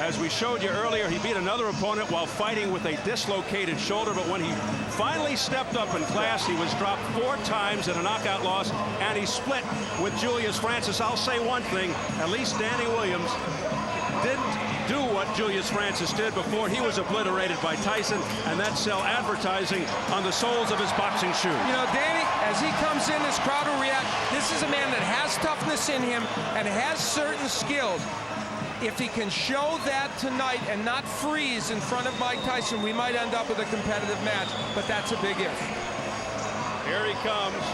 As we showed you earlier, he beat another opponent while fighting with a dislocated shoulder, but when he finally stepped up in class, he was dropped 4 times in a knockout loss, and he split with Julius Francis. I'll say one thing, at least Danny Williams didn't do what Julius Francis did before he was obliterated by Tyson, and that's sell advertising on the soles of his boxing shoes. You know, Danny, as he comes in, this crowd will react. This is a man that has toughness in him and has certain skills. If he can show that tonight and not freeze in front of Mike Tyson, we might end up with a competitive match, but that's a big if. Here he comes.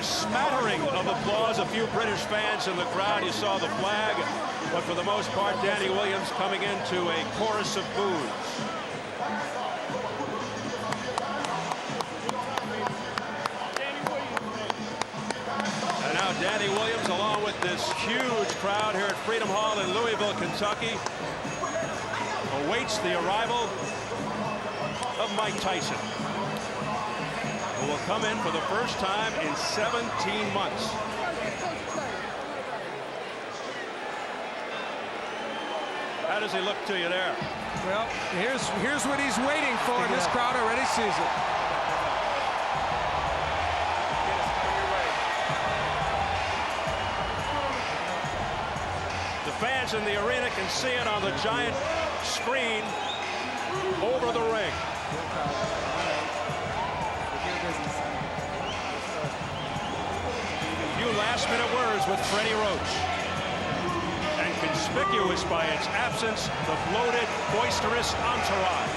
Smattering of applause, a few British fans in the crowd. You saw the flag, but for the most part, Danny Williams coming into a chorus of boos. And now Danny Williams, along with this huge crowd here at Freedom Hall in Louisville, Kentucky, awaits the arrival of Mike Tyson, who will come in for the first time in 17 months. How does he look to you there? Well, here's what he's waiting for, and this crowd already sees it. The fans in the arena can see it on the giant screen over the ring. Last-minute words with Freddie Roach. And conspicuous by its absence, the bloated, boisterous entourage.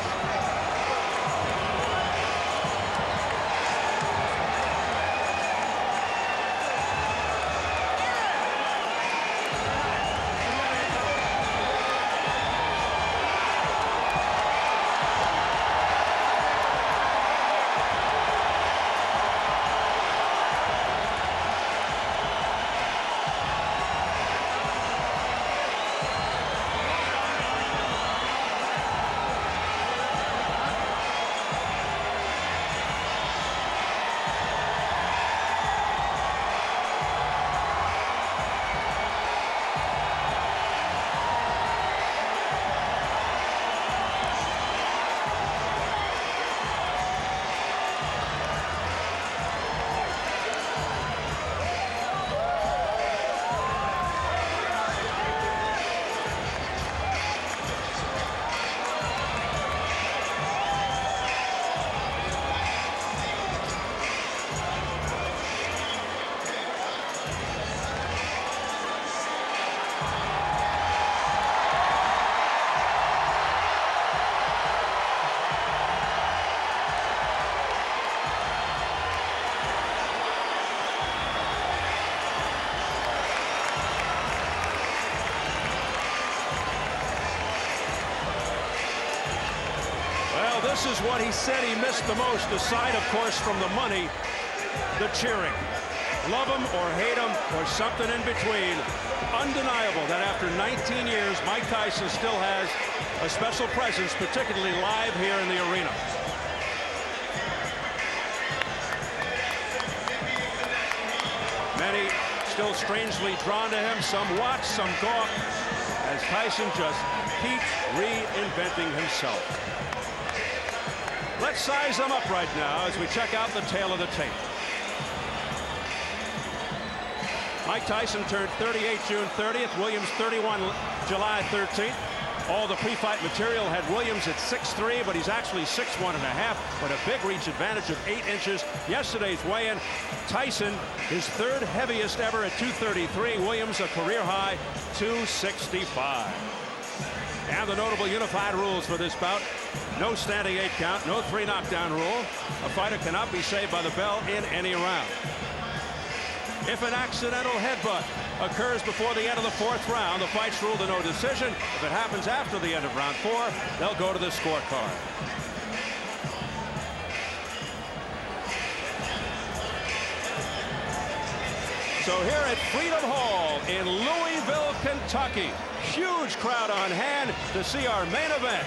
This is what he said he missed the most, aside, of course, from the money, the cheering. Love him or hate him or something in between. Undeniable that after 19 years, Mike Tyson still has a special presence, particularly live here in the arena. Many still strangely drawn to him. Some watch, some gawk, as Tyson just keeps reinventing himself. Let's size them up right now as we check out the tail of the tape. Mike Tyson turned 38 June 30th. Williams 31 July 13th. All the pre-fight material had Williams at 6'3", but he's actually 6'1.5", but a big reach advantage of 8 inches. Yesterday's weigh-in, Tyson, his third heaviest ever at 233. Williams, a career high, 265. And the notable unified rules for this bout: no standing 8 count, no 3 knockdown rule. A fighter cannot be saved by the bell in any round. If an accidental headbutt occurs before the end of the 4th round, the fight's ruled a no decision. If it happens after the end of round 4, they'll go to the scorecard. So here at Freedom Hall in Louisville, Kentucky, huge crowd on hand to see our main event,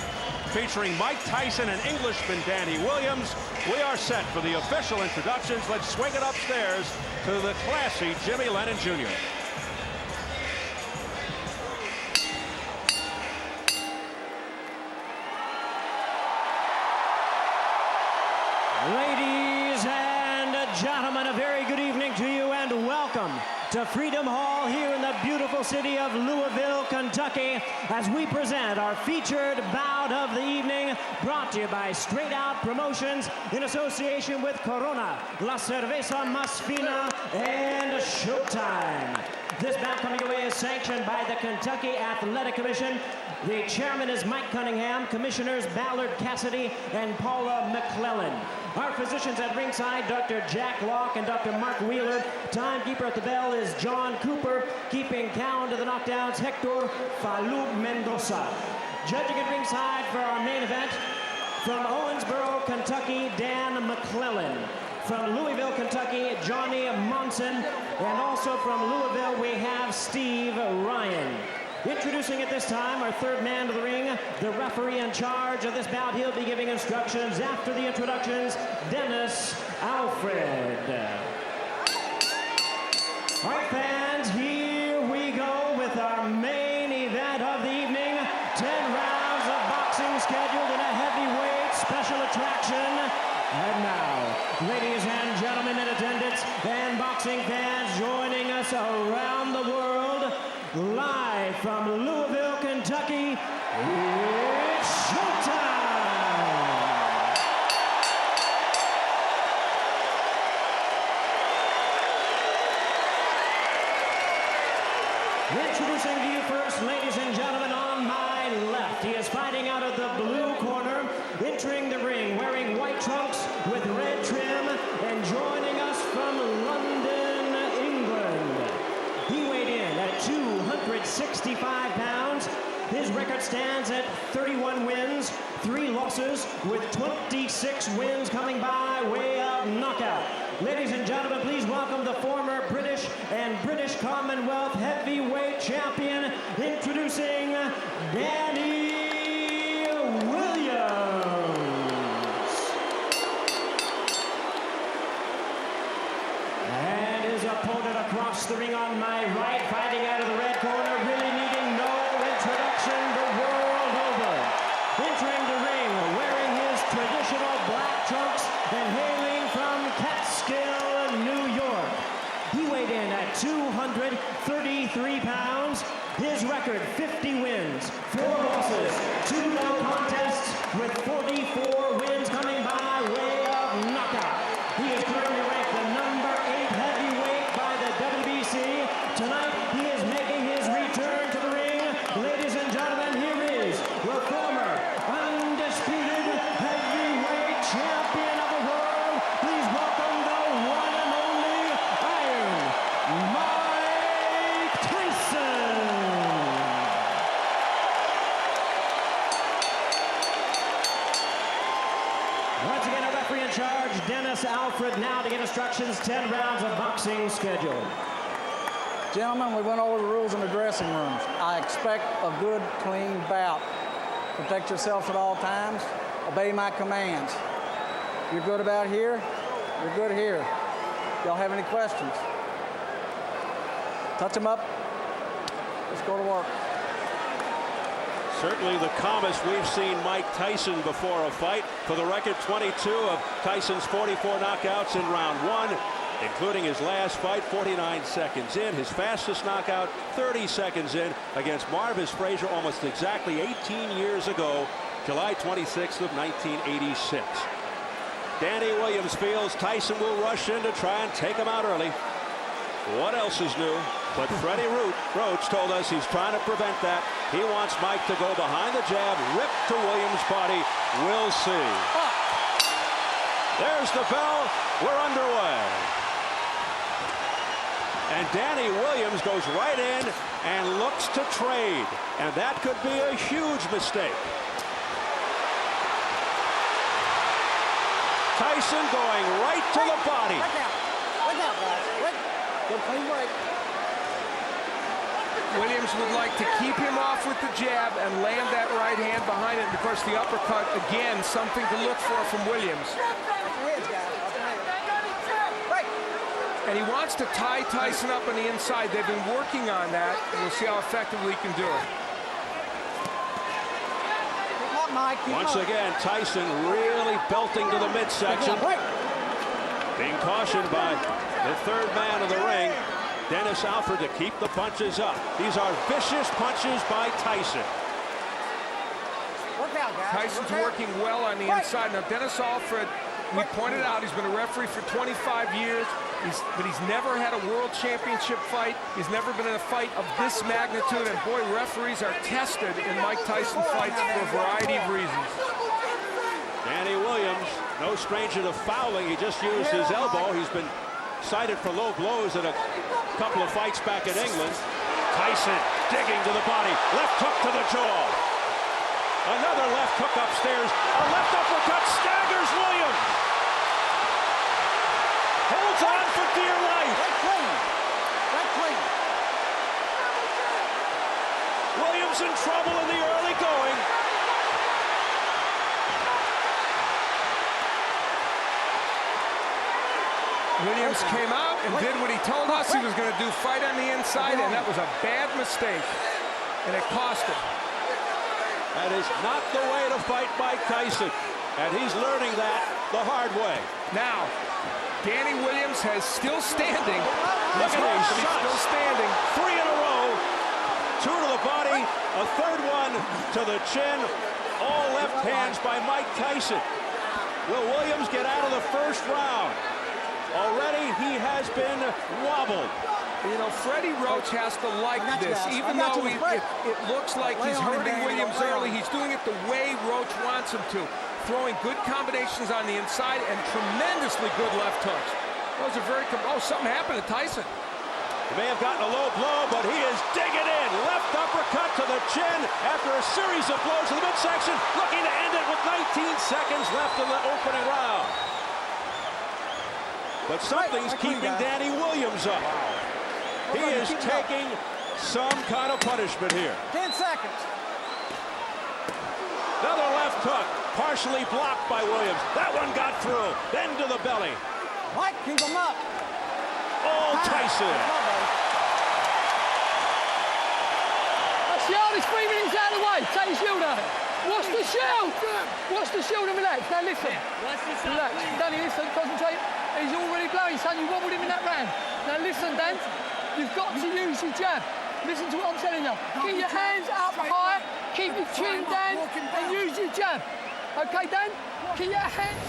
featuring Mike Tyson and Englishman Danny Williams. We are set for the official introductions. Let's swing it upstairs to the classy Jimmy Lennon Jr. Ladies and gentlemen, a very good evening to you and welcome to Freedom Hall here in the beautiful city of Louisville, Kentucky, as we present our featured bout of the evening, brought to you by Straight Out Promotions in association with Corona, La Cerveza Más Fina, and Showtime. This bout coming away is sanctioned by the Kentucky Athletic Commission. The chairman is Mike Cunningham, commissioners Ballard Cassidy and Paula McClellan. Our physicians at ringside, Dr. Jack Locke and Dr. Mark Wheeler. Timekeeper at the bell is John Cooper. Keeping count of the knockdowns, Hector Falou Mendoza. Judging at ringside for our main event, from Owensboro, Kentucky, Dan McClellan. From Louisville, Kentucky, Johnny Monson. And also from Louisville, we have Steve Ryan. Introducing at this time our third man to the ring, the referee in charge of this bout. He'll be giving instructions after the introductions, Dennis Alfred. All right, fans, here we go with our main event of the evening. 10 rounds of boxing scheduled in a heavyweight special attraction. And now, ladies and gentlemen in attendance and boxing fans joining us around the world, live from Louisville, Kentucky, it's showtime! Introducing to you first, ladies and gentlemen, on my left, he is fighting out of the blue corner, entering the ring wearing white trunks with red trim, and joining us from London, England. He weighed in at 265 pounds. His record stands at 31 wins, 3 losses, with 26 wins coming by way of knockout. Ladies and gentlemen, please welcome the former British and British Commonwealth heavyweight champion, introducing Danny Williams. And his opponent across the ring on my right, fighting out of the red corner, really needing no introduction the world over. Entering the ring, wearing his traditional black trunks and hailing from Catskill, New York. He weighed in at 233 pounds. His record, 50 wins, 4 losses, 2 no contests, with 44 wins coming by way of knockout. He is currently ranked the number 8 heavyweight by the WBC. Tonight, he is making his return to the ring. Ladies and gentlemen, here is the former undisputed heavyweight champion of the world. Please welcome the one and only Iron Mike Tyson. Once again, a referee in charge, Dennis Alfred, now to get instructions, 10 rounds of boxing scheduled. Gentlemen, we went over the rules in the dressing rooms. I expect a good, clean bout. Protect yourself at all times. Obey my commands. You're good about here, you're good here. Y'all have any questions? Touch them up. Let's go to work. Certainly the calmest we've seen Mike Tyson before a fight. For the record, 22 of Tyson's 44 knockouts in round 1. including his last fight 49 seconds in, his fastest knockout 30 seconds in against Marvis Frazier almost exactly 18 years ago, July 26th of 1986. Danny Williams feels Tyson will rush in to try and take him out early. What else is new? But Freddie Roach told us he's trying to prevent that. He wants Mike to go behind the jab, rip to Williams' body. We'll see. There's the bell. We're underway. And Danny Williams goes right in and looks to trade. And that could be a huge mistake. Tyson going right to the body. Look out, guys. Good clean break. Williams would like to keep him off with the jab and land that right hand behind it. And of course, the uppercut, again, something to look for from Williams. And he wants to tie Tyson up on the inside. They've been working on that. And we'll see how effectively he can do it. Once again, Tyson really belting to the midsection. Being cautioned by the third man of the ring, Dennis Alford, to keep the punches up. These are vicious punches by Tyson. Tyson's working well on the inside. Now, Dennis Alford, we pointed out, he's been a referee for 25 years, but he's never had a world championship fight. He's never been in a fight of this magnitude, and boy, referees are tested in Mike Tyson fights for a variety of reasons. Danny Williams, no stranger to fouling. He just used his elbow. He's been cited for low blows in a couple of fights back in England. Tyson digging to the body. Left hook to the jaw. Another left hook upstairs. A left uppercut staggers Williams. Holds on for dear life. Williams in trouble in the early going. Williams came out and did what he told us he was going to do, fight on the inside, and that was a bad mistake, and it cost him. That is not the way to fight Mike Tyson, and he's learning that the hard way. Now, Danny Williams has still standing. Look at these shots. Still standing. 3 in a row. 2 to the body, a third one to the chin. All left hands by Mike Tyson. Will Williams get out of the first round? Already he has been wobbled. You know, Freddie Roach has to like this, even though it looks like he's hurting Williams early. He's doing it the way Roach wants him to, throwing good combinations on the inside and tremendously good left hooks. Those are very, something happened to Tyson. He may have gotten a low blow, but he is digging in. Left uppercut to the chin after a series of blows to the midsection, looking to end it with 19 seconds left in the opening round. But something's keeping Danny Williams up. He is taking some kind of punishment here. 10 seconds. Another left hook, partially blocked by Williams. That one got through. Then to the belly. Mike, keep him up. Oh, Tyson. That's the hardest 3 minutes out of the way. Take your shield out. Watch the shield. Watch the shield and relax. Now listen. Relax. Danny, listen. Concentrate. He's already blowing, son. You wobbled him in that round. Now listen, Dan. You've got to use your jab. Listen to what I'm telling you. Keep your hands up high. Keep your chin down and use your jab. Okay, Dan? Keep your hands.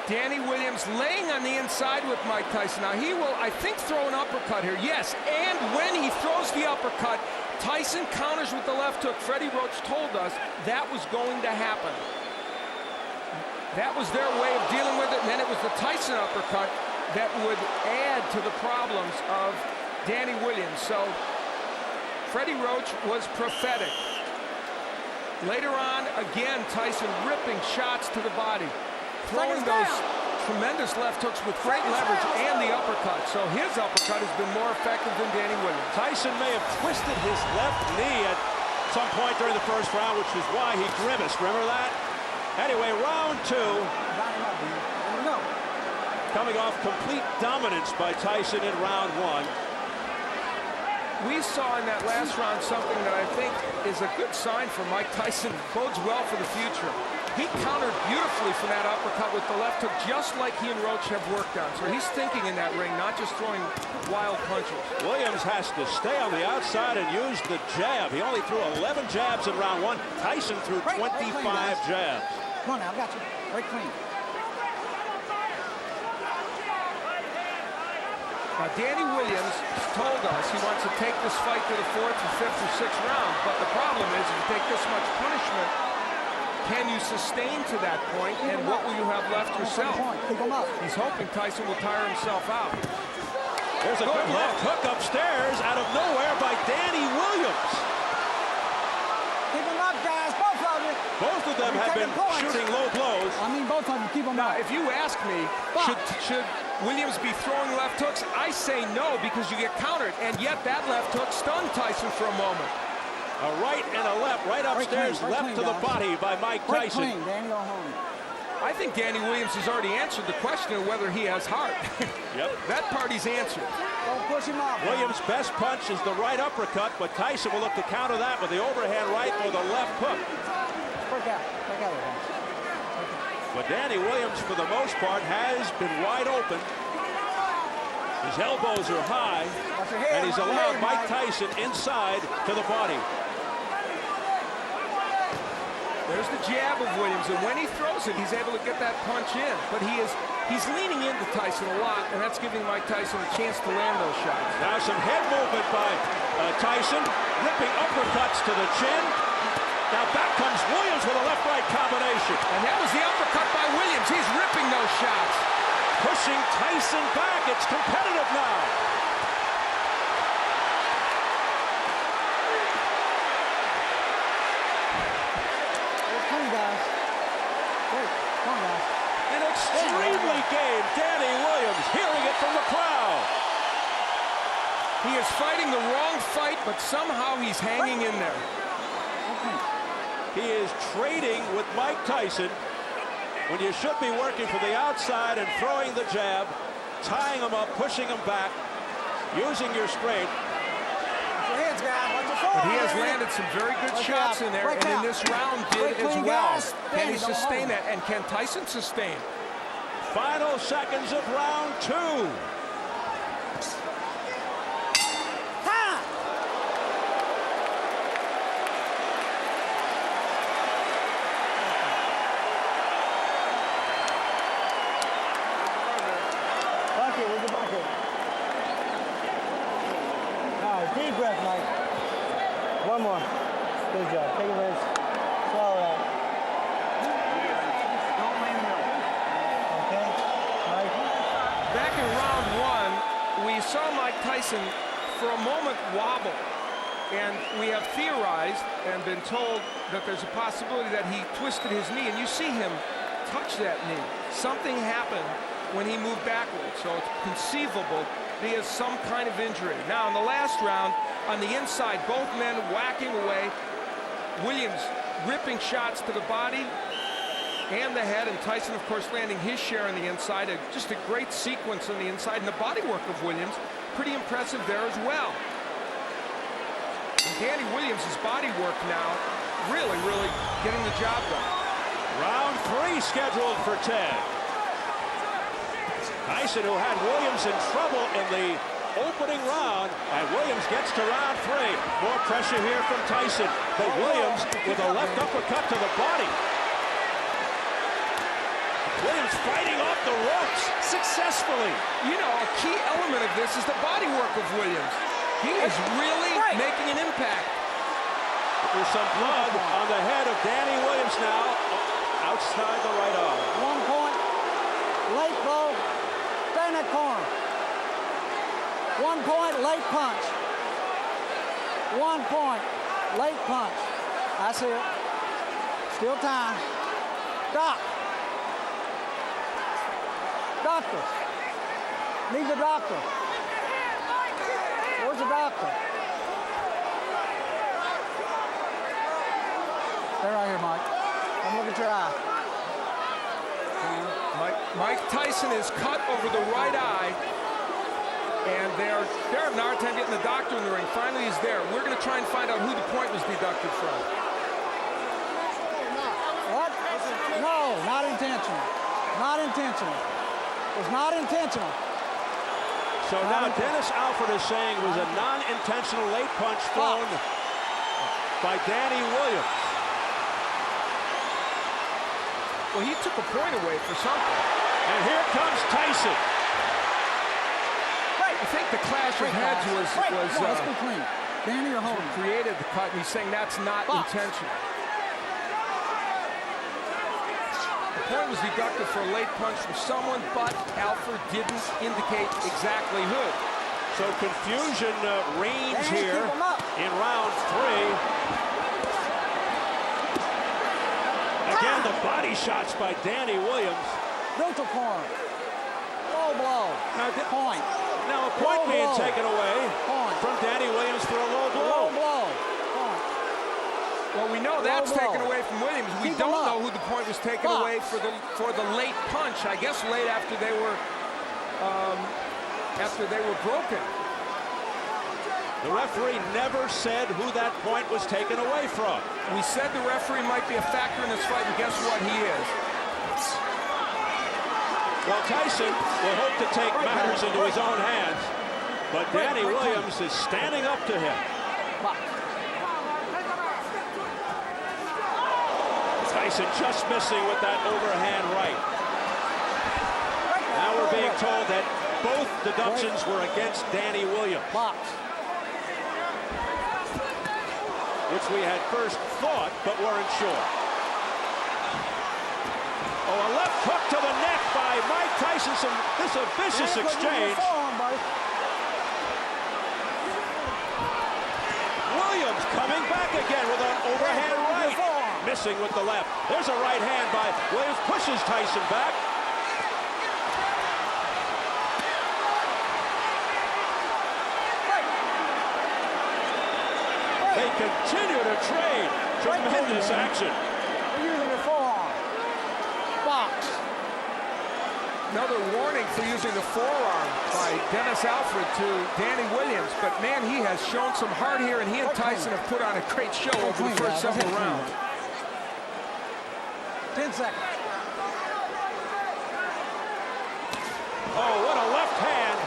Danny Williams laying on the inside with Mike Tyson. Now he will, I think, throw an uppercut here. Yes, and when he throws the uppercut, Tyson counters with the left hook. Freddie Roach told us that was going to happen. That was their way of dealing with it, and then it was the Tyson uppercut that would add to the problems of Danny Williams. So Freddie Roach was prophetic. Later on, again, Tyson ripping shots to the body, throwing those tremendous left hooks with great leverage and the uppercut. So his uppercut has been more effective than Danny Williams. Tyson may have twisted his left knee at some point during the first round, which is why he grimaced. Remember that? Anyway, round 2. Coming off complete dominance by Tyson in round 1. We saw in that last round something that I think is a good sign for Mike Tyson. Bodes well for the future. He countered beautifully from that uppercut with the left hook, just like he and Roach have worked on. So he's thinking in that ring, not just throwing wild punches. Williams has to stay on the outside and use the jab. He only threw 11 jabs in round 1. Tyson threw 25 jabs. Come on now, I got you. Break clean. Now, Danny Williams told us he wants to take this fight to the 4th or 5th or 6th round, but the problem is if you take this much punishment, can you sustain to that point, and what will you have left yourself? Keep him up. He's hoping Tyson will tire himself out. There's a good left hook upstairs out of nowhere by Danny Williams. Keep him up, guys, both of you. Both of them have been shooting low blows. I mean, both of them, keep them up. Now, if you ask me, should Williams be throwing left hooks? I say no, because you get countered, and yet that left hook stunned Tyson for a moment. A right and a left, right upstairs, left to the body by Mike Tyson. Danny, go home. I think Danny Williams has already answered the question of whether he has heart. Yep. That part he's answered. Don't push him off. Williams' best punch is the right uppercut, but Tyson will look to counter that with the overhand right or the left hook. Break out. Break out. But Danny Williams, for the most part, has been wide open. His elbows are high, and he's allowed Mike Tyson inside to the body. There's the jab of Williams, and when he throws it, he's able to get that punch in. But he's leaning into Tyson a lot, and that's giving Mike Tyson a chance to land those shots. Now some head movement by Tyson, ripping uppercuts to the chin. Now back comes Williams with a left-right combination. And that was the uppercut by Williams. He's ripping those shots. Pushing Tyson back. It's competitive now. An extremely game Danny Williams, hearing it from the crowd. He is fighting the wrong fight, but somehow he's hanging in there. He is trading with Mike Tyson when you should be working from the outside and throwing the jab, tying him up, pushing him back, using your strength. But he has landed some very good shots in there, and in this round did as well. Can he sustain that? And can Tyson sustain? Final seconds of round 2. Deep breath, Mike. One more. Good job. Take a rinse. Swallow that. Don't lean the middle. Okay? Mike? Back in round 1, we saw Mike Tyson for a moment wobble. And we have theorized and been told that there's a possibility that he twisted his knee. And you see him touch that knee. Something happened when he moved backwards. So it's conceivable he has some kind of injury. Now, in the last round, on the inside, both men whacking away. Williams ripping shots to the body and the head, and Tyson, of course, landing his share on the inside. Just a great sequence on the inside, and the body work of Williams, pretty impressive there as well. And Danny Williams' body work now, really, really getting the job done. Round 3 scheduled for 10. Tyson, who had Williams in trouble in the opening round, and Williams gets to round 3. More pressure here from Tyson, but Williams with a left uppercut to the body. Williams fighting off the ropes successfully. You know, a key element of this is the body work of Williams. He is really making an impact. There's some blood on the head of Danny Williams now, outside the right arm. 1 point, late blow, stay in that corner. 1 point, late punch. 1 point, late punch. That's it. Still time. Stop. Doctor. Need the doctor. Where's the doctor? Stay right here, Mike. Come look at your eye. Mike Tyson is cut over the right eye, and they're having a hard time getting the doctor in the ring. Finally, he's there. We're going to try and find out who the point was deducted from. What? low. Not intentional. Not intentional. It was not intentional. So now Dennis Alford is saying it was a non-intentional late punch thrown by Danny Williams. Well, he took a point away for something. And here comes Tyson. I think the clash of heads was let's be clean. Danny, you're holding. Created the cut, and he's saying that's not intentional. The point was deducted for a late punch from someone, but Alford didn't indicate exactly who. So confusion reigns here in round 3. Again, the body shots by Danny Williams. Neutral corner. Low blow. Point. Now a point Low being blow. taken away from Danny Williams for a low blow. Low blow. Point. Well, we know that's blow. taken away from Williams. We Keep don't him up. know who the point was taken away for the late punch. I guess late after they were broken. The referee never said who that point was taken away from. We said the referee might be a factor in this fight, and guess what? He is. Well, Tyson will hope to take matters into his own hands, but Danny Williams is standing up to him. Tyson just missing with that overhand right. Now we're being told that both deductions were against Danny Williams, which we had first thought but weren't sure. Oh, a left hook to the neck by Mike Tyson. This is a vicious exchange. Williams coming back again with an overhand right. Missing with the left. There's a right hand by Williams. Pushes Tyson back. They continue to trade. Tremendous action. Using the forearm. Box. Another warning for using the forearm by Dennis Alford to Danny Williams. But, man, he has shown some heart here, and he and Tyson have put on a great show over the first several rounds. 10 seconds. Oh, what a left hand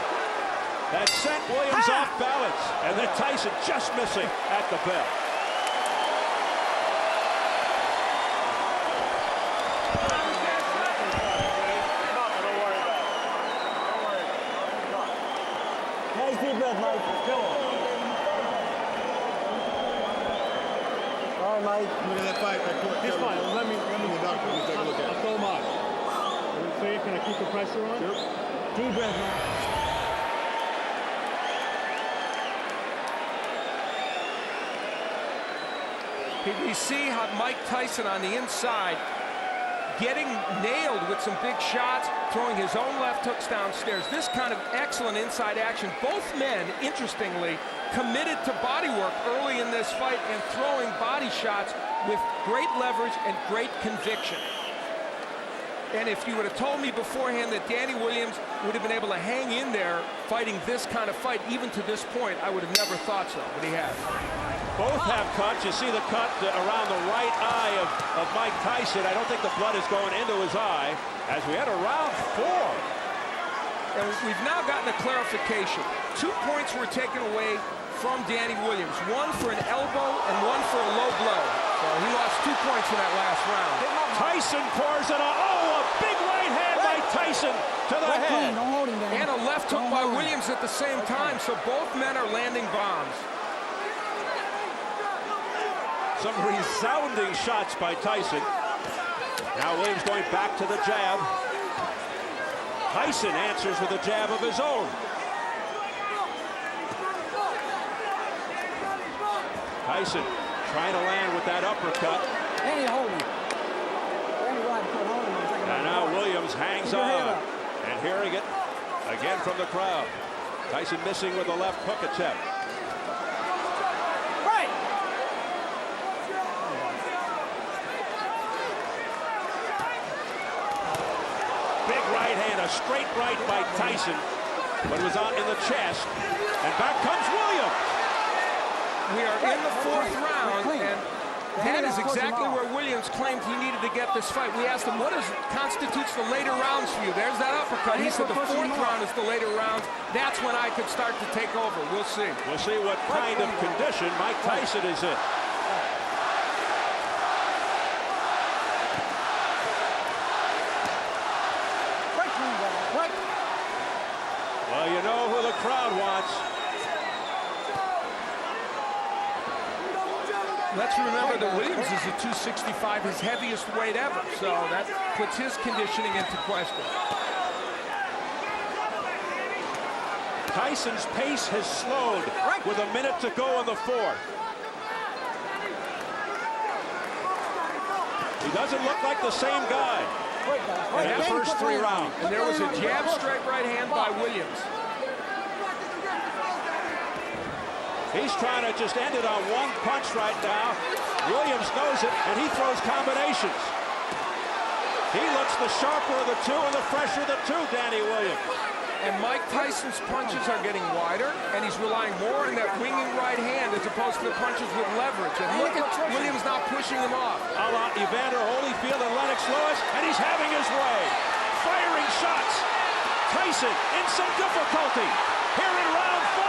that sent Williams off balance. And then Tyson just missing at the bell. Nice deep breath, Mike. Kill him. All right, Mike. Look at that fight right. He's fine. Let me the doctor. Let me take a look at it. I'll throw him out. Are we fair? Can I keep the pressure on? Sure. Deep breath, Mike. We see how Mike Tyson on the inside getting nailed with some big shots, throwing his own left hooks downstairs. This kind of excellent inside action. Both men, interestingly, committed to body work early in this fight and throwing body shots with great leverage and great conviction. And if you would have told me beforehand that Danny Williams would have been able to hang in there fighting this kind of fight, even to this point, I would have never thought so, but he has. Both have cuts. You see the cut around the right eye of Mike Tyson. I don't think the blood is going into his eye as we had a round 4. And we've now gotten a clarification. 2 points were taken away from Danny Williams. One for an elbow and one for a low blow. So he lost 2 points in that last round. Tyson pours it on. Oh, a big right hand by Tyson to the head. Don't hold him down. And a left hook by Williams at the same time. So both men are landing bombs. Some resounding shots by Tyson. Now Williams going back to the jab. Tyson answers with a jab of his own. Tyson trying to land with that uppercut. Danny, hold him. Danny, go ahead and hold him. And now Williams hangs on. And hearing it again from the crowd. Tyson missing with a left hook attempt. Right. Big right hand, a straight right by Tyson, but it was out in the chest. And back comes Williams. We are in the 4th round, and That is exactly where Williams claimed he needed to get this fight. We asked him, what constitutes the later rounds for you? There's that uppercut. He said the fourth round is the later rounds. That's when I could start to take over. We'll see. We'll see what kind of condition Mike Tyson is in. Well, you know who the crowd wants. Let's remember that Williams is at 265, his heaviest weight ever, so that puts his conditioning into question. Tyson's pace has slowed with a minute to go in the fourth. He doesn't look like the same guy in the first 3 rounds. And there was a jab straight right hand by Williams. He's trying to just end it on one punch right now. Williams knows it, and he throws combinations. He looks the sharper of the two and the fresher of the two, Danny Williams. And Mike Tyson's punches are getting wider, and he's relying more on that winging right hand as opposed to the punches with leverage. And look at Williams not pushing him off. A la Evander Holyfield and Lennox Lewis, and he's having his way. Firing shots. Tyson in some difficulty here in round 4.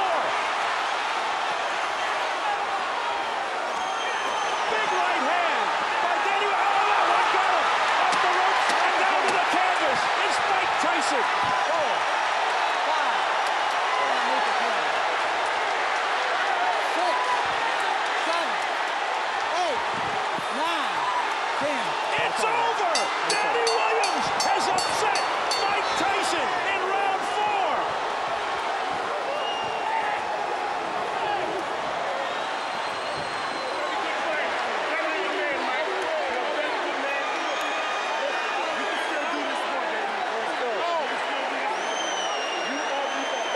Big right hand by Danny. Oh, that one got him. Off the ropes and down to the canvas. It's Mike Tyson. 10. It's over! Danny Williams has upset Mike Tyson in round 4.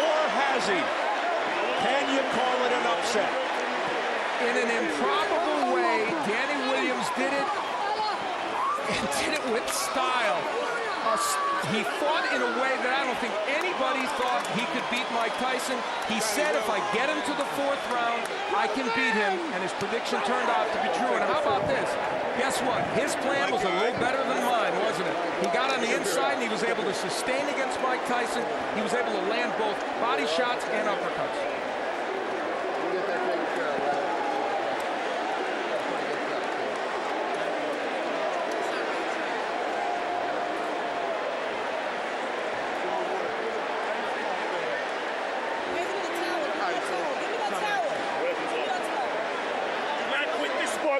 Or has he? Can you call it an upset? In an improbable way, Danny Williams did it, and did it with style. He fought in a way that I don't think anybody thought he could beat Mike Tyson. He said, if I get him to the 4th round, I can beat him, and his prediction turned out to be true. And how about this? Guess what? His plan was a little better than mine, wasn't it? He got on the inside, and he was able to sustain against Mike Tyson. He was able to land both body shots and uppercuts.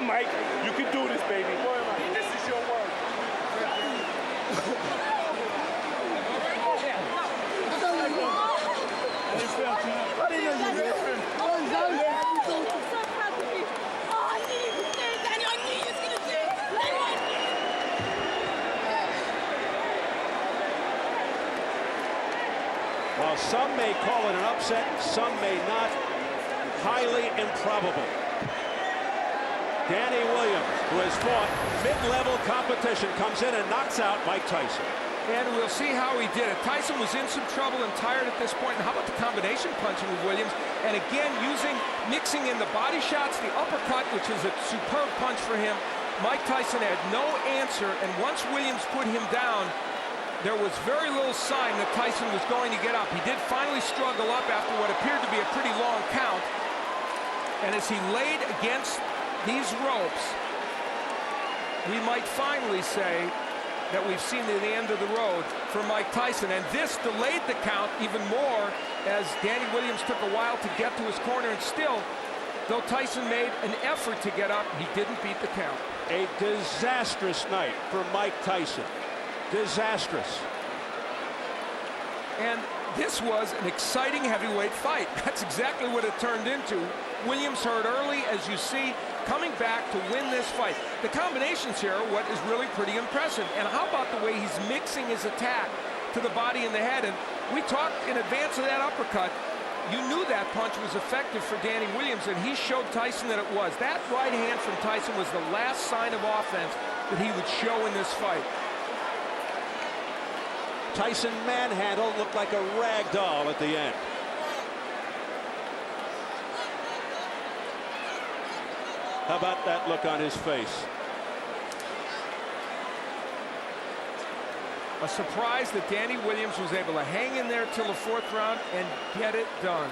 Mike, you can do this, baby. This is your work. While some may call it an upset, some may not. Highly improbable. Danny Williams, who has fought mid-level competition, comes in and knocks out Mike Tyson. And we'll see how he did it. Tyson was in some trouble and tired at this point. And how about the combination punching with Williams? And again, mixing in the body shots, the uppercut, which is a superb punch for him. Mike Tyson had no answer. And once Williams put him down, there was very little sign that Tyson was going to get up. He did finally struggle up after what appeared to be a pretty long count. And as he laid against these ropes, we might finally say that we've seen the end of the road for Mike Tyson. And this delayed the count even more as Danny Williams took a while to get to his corner. And still, though Tyson made an effort to get up, he didn't beat the count. A disastrous night for Mike Tyson. Disastrous. And this was an exciting heavyweight fight. That's exactly what it turned into. Williams hurt early, as you see, coming back to win this fight. The combinations here are what is really pretty impressive. And how about the way he's mixing his attack to the body and the head? And we talked in advance of that uppercut. You knew that punch was effective for Danny Williams, and he showed Tyson that it was. That right hand from Tyson was the last sign of offense that he would show in this fight. Tyson manhandled, looked like a rag doll at the end. How about that look on his face? A surprise that Danny Williams was able to hang in there till the 4th round and get it done.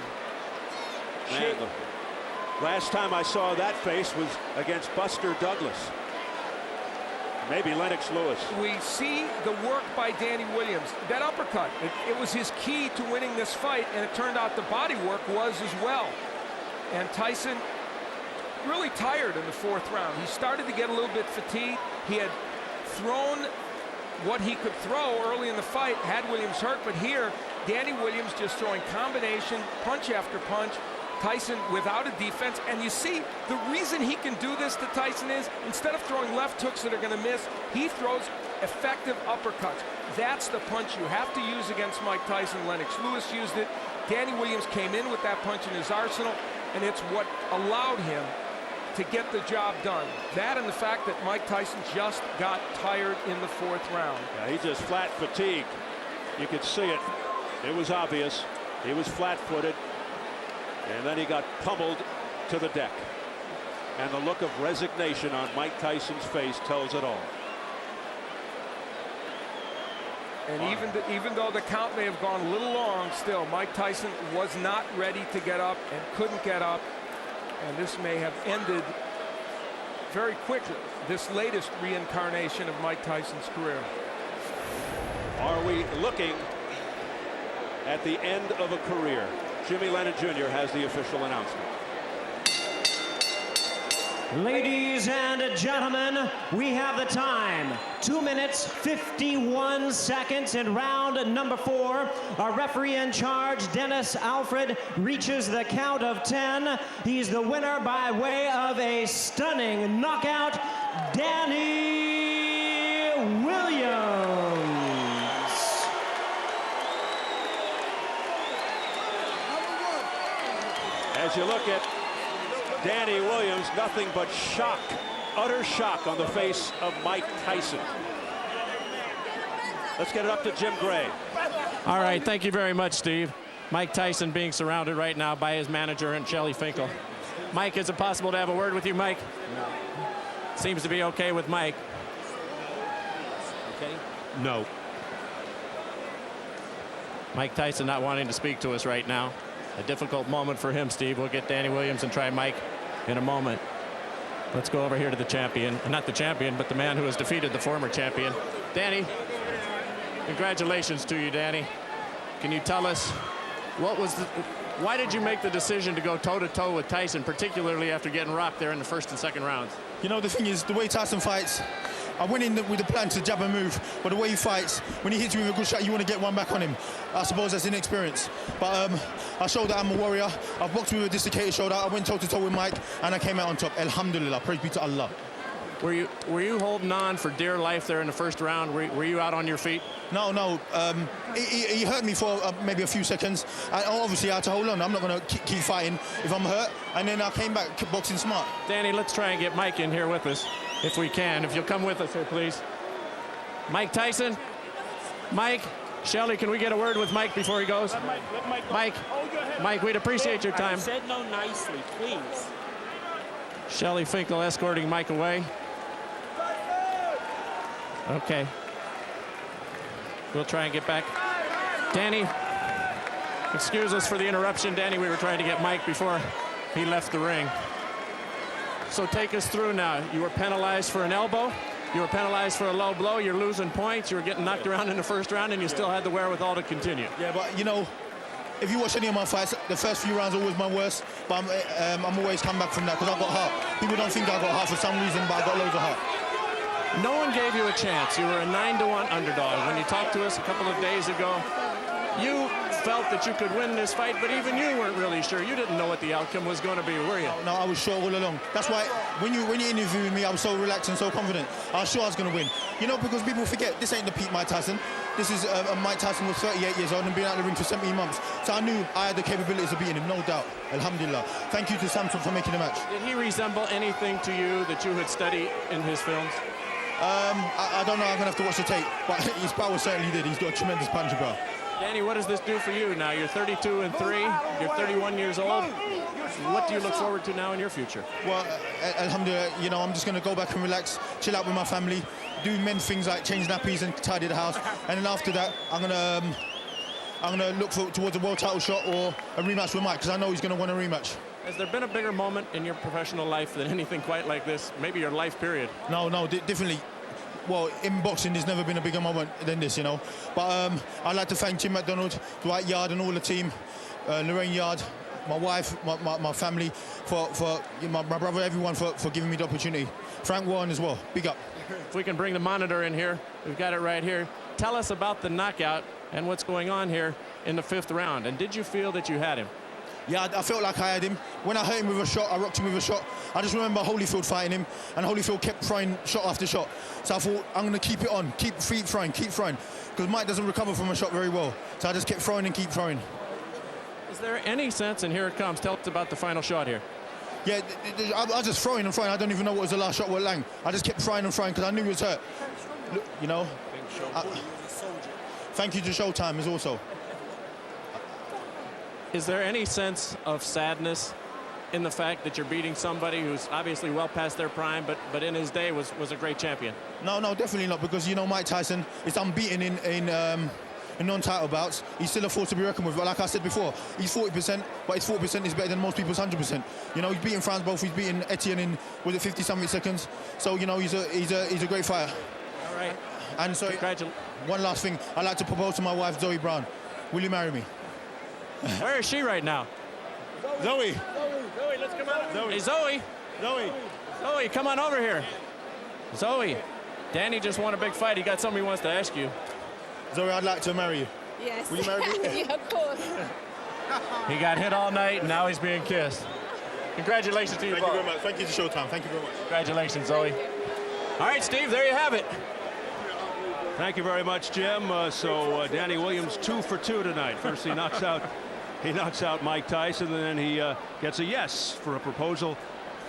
Man, the last time I saw that face was against Buster Douglas. Maybe Lennox Lewis. We see the work by Danny Williams. That uppercut, it was his key to winning this fight, and it turned out the body work was as well. And Tyson really tired in the 4th round. He started to get a little bit fatigued. He had thrown what he could throw early in the fight, had Williams hurt, but here, Danny Williams just throwing combination, punch after punch. Tyson without a defense, and you see the reason he can do this to Tyson is instead of throwing left hooks that are going to miss, he throws effective uppercuts. That's the punch you have to use against Mike Tyson. Lennox Lewis used it. Danny Williams came in with that punch in his arsenal, and it's what allowed him to get the job done. That and the fact that Mike Tyson just got tired in the 4th round. Yeah, he just flat fatigued. You could see it. It was obvious. He was flat-footed. And then he got pummeled to the deck. And the look of resignation on Mike Tyson's face tells it all. And even though the count may have gone a little long, still, Mike Tyson was not ready to get up and couldn't get up. And this may have ended very quickly, this latest reincarnation of Mike Tyson's career. Are we looking at the end of a career? Jimmy Lennon Jr. has the official announcement. Ladies and gentlemen, we have the time. 2 minutes, 51 seconds in round number 4. Our referee in charge, Dennis Alfred, reaches the count of 10. He's the winner by way of a stunning knockout, Danny Williams. As you look at Danny Williams, nothing but shock, utter shock on the face of Mike Tyson. Let's get it up to Jim Gray. All right, thank you very much, Steve. Mike Tyson being surrounded right now by his manager and Shelly Finkel. Mike, is it possible to have a word with you, Mike? No. Seems to be okay with Mike. Okay? No. Mike Tyson not wanting to speak to us right now. A difficult moment for him, Steve. We'll get Danny Williams and try Mike in a moment. Let's go over here to the champion. Not the champion, but the man who has defeated the former champion. Danny, congratulations to you, Danny. Can you tell us why did you make the decision to go toe-to-toe with Tyson, particularly after getting rocked there in the 1st and 2nd rounds? You know, the thing is, the way Tyson fights, I went in with the plan to jab and move, but the way he fights, when he hits you with a good shot, you want to get one back on him. I suppose that's inexperience. But I showed that I'm a warrior. I've boxed with a dislocated shoulder. I went toe-to-toe with Mike, and I came out on top. Alhamdulillah, praise be to Allah. Were you holding on for dear life there in the 1st round? Were you out on your feet? No. He hurt me for maybe a few seconds. Obviously, I had to hold on. I'm not going to keep fighting if I'm hurt. And then I came back boxing smart. Danny, let's try and get Mike in here with us, if we can. If you'll come with us here, please. Mike Tyson. Mike. Shelly, can we get a word with Mike before he goes? Let Mike, we'd appreciate your time. I said no nicely, please. Shelly Finkel escorting Mike away. Okay. We'll try and get back. Danny, excuse us for the interruption. Danny, we were trying to get Mike before he left the ring. So take us through now. You were penalized for an elbow. You were penalized for a low blow. You're losing points. You were getting knocked around in the 1st round, and you still had the wherewithal to continue. Yeah, but, you know, if you watch any of my fights, the first few rounds are always my worst, but I'm always come back from that because I've got heart. People don't think I've got heart for some reason, but I've got loads of heart. No one gave you a chance. You were a 9-1 underdog. When you talked to us a couple of days ago, you felt that you could win this fight, but even you weren't really sure. You didn't know what the outcome was going to be, were you? No, I was sure all along. That's why when you interviewed me, I was so relaxed and so confident. I was sure I was going to win. You know, because people forget, this ain't the peak Mike Tyson. This is Mike Tyson was 38 years old and been out of the ring for 17 months. So I knew I had the capabilities of beating him, no doubt. Alhamdulillah. Thank you to Samson for making the match. Did he resemble anything to you that you had studied in his films? I don't know. I'm going to have to watch the tape. But his power certainly did. He's got a tremendous punch, bro. Danny, what does this do for you now? You're 32-3. You're 31 years old. What do you look forward to now in your future? Well, alhamdulillah, you know, I'm just going to go back and relax, chill out with my family, do men things like change nappies and tidy the house, and then after that, I'm gonna look towards a world title shot or a rematch with Mike, because I know he's going to want a rematch. Has there been a bigger moment in your professional life than anything quite like this? Maybe your life period? No, definitely. Well, in boxing, there's never been a bigger moment than this, you know. But I'd like to thank Tim McDonald, Dwight Yard, and all the team, Lorraine Yard, my wife, my family, for my brother, everyone for giving me the opportunity. Frank Warren as well. Big up. If we can bring the monitor in here, we've got it right here. Tell us about the knockout and what's going on here in the 5th round. And did you feel that you had him? Yeah, I felt like I had him. When I hurt him with a shot, I rocked him with a shot. I just remember Holyfield fighting him, and Holyfield kept throwing shot after shot. So I thought, I'm going to keep it on, keep throwing, because Mike doesn't recover from a shot very well. So I just kept throwing and keep throwing. Is there any sense, and here it comes, tell us about the final shot here. Yeah, I was just throwing and throwing. I don't even know what was the last shot with Lang. I just kept throwing and throwing because I knew he was hurt. Look, you know. Thank you to Showtime as also. Is there any sense of sadness in the fact that you're beating somebody who's obviously well past their prime, but in his day was a great champion? No, definitely not, because you know Mike Tyson is unbeaten in non-title bouts. He's still a force to be reckoned with. But like I said before, he's 40%, but his 40% is better than most people's 100%. You know, he's beaten Franz both. He's beaten Etienne in 50-something seconds. So you know, he's a great fighter. All right. And so one last thing, I'd like to propose to my wife Zoe Brown. Will you marry me? Where is she right now? Zoe, let's come out. Zoe. Hey, Zoe, come on over here. Zoe, Danny just won a big fight. He got something he wants to ask you. Zoe, I'd like to marry you. Yes. Will you marry me? Yeah, of course. He got hit all night, and now he's being kissed. Congratulations to you both. Thank you very much. Thank you to Showtime. Thank you very much. Congratulations, Zoe. All right, Steve, there you have it. Thank you very much, Jim. So Danny Williams 2 for 2 tonight. First he knocks out Mike Tyson, and then he gets a yes for a proposal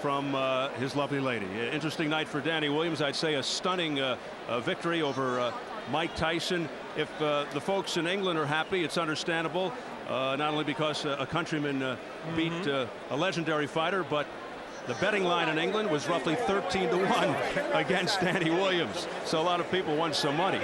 from his lovely lady. Interesting night for Danny Williams. I'd say a stunning victory over Mike Tyson. If the folks in England are happy, it's understandable. Not only because a countryman beat a legendary fighter, but the betting line in England was roughly 13-1 against Danny Williams. So a lot of people won some money.